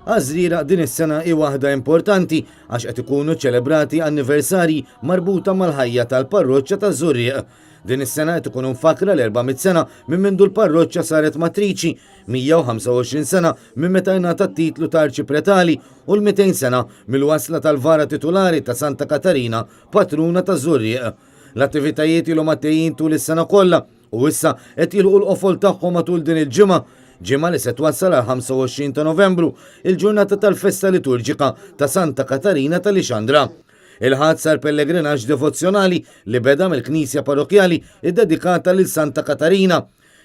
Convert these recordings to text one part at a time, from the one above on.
Għażrira din is-sena hi waħda importanti għax qed ikunu ċelebrati anniversarji marbuta mal-ħajja tal-parroċċja ta' Żurrieq. Din is-sena qed ikunu mfakra l-400 sena minn mindu l-parroċċja saret matriċi, 125 sena minn meta jingħata t-titlu ta' arċipretali u l-200 sena mill-wasla tal-vara titolari ta' Santa Katarina, patruna ta' Żurrieq. L-attivitajiet ilhom għaddejjin tul is-sena kollha u issa qed jilqu l-qofol tagħhom matul din il-ġimgħa li se twassal għal 25 ta' Novembru, il-ġurnata tal-festa liturġika ta' Santa Katarina tal-Ixandra. Il-ħadd sar pellegrinaġġ devozzjonali li beda mill-Knisja Parrokjali iddedikata lil Santa Katarina.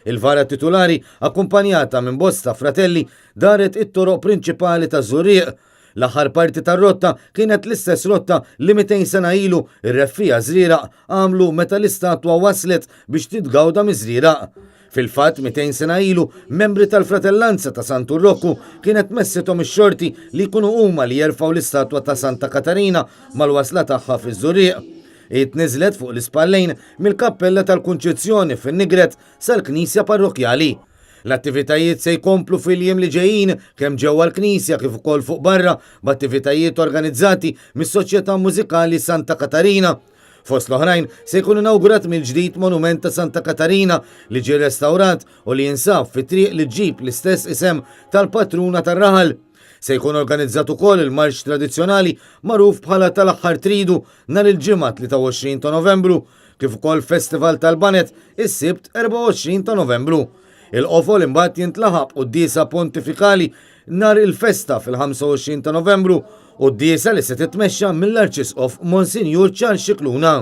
Il-vara titolari, akkumpanjata minn bosta fratelli, daret it-toroq prinċipali ta' Żurrieq. L-aħħar parti tar-rotta kienet l-istess rotta li 200 sena ilu ir-reffija Żrieraq għamlu meta l-istatwa waslet biex titgawda miż-Żrieraq. Fil-fatt 200 sena ilu, membri tal-Fratellanza ta' Sant'Urroku kienet messithom ix-xorti li jkunu huma li jerfgħu l-istatwa ta' Santa Katarina mal-wasla tagħha fiż-Żurrieq. Tniżlet fuq l-ispallejn mill-kappella tal-Kunċezzjoni fin-Nigret sal-Knisja Parrokjali. L-attivitajiet se jkomplu fil-jiem li ġejjin kemm ġewwa l-Knisja kif ukoll fuq barra b'attivitajiet organizzati mis-Soċjetà Mużikali Santa Katarina. Fost l-oħrajn se jkun inawgurat mill-ġdid monument ta' Santa Katarina li ġie restawrat u li jinsab fit-triq li ġib l-istess isem tal-patruna tar-Raħal. Se jkun organizzat ukoll il-marx tradizzjonali magħruf bħala tal-aħħar tridu nhar il-ġimgħa 23 ta' Novembru, kif ukoll Festival tal-Banet is-Sibt 24 ta' Novembru. Il-qofol imbagħad jintlaħaq qudiesa pontifikali nhar il-festa fil-25 ta' Novembru u d-diesa li se titmexxa mill-Arċisqof Monsinjur Ċarls Xikluna.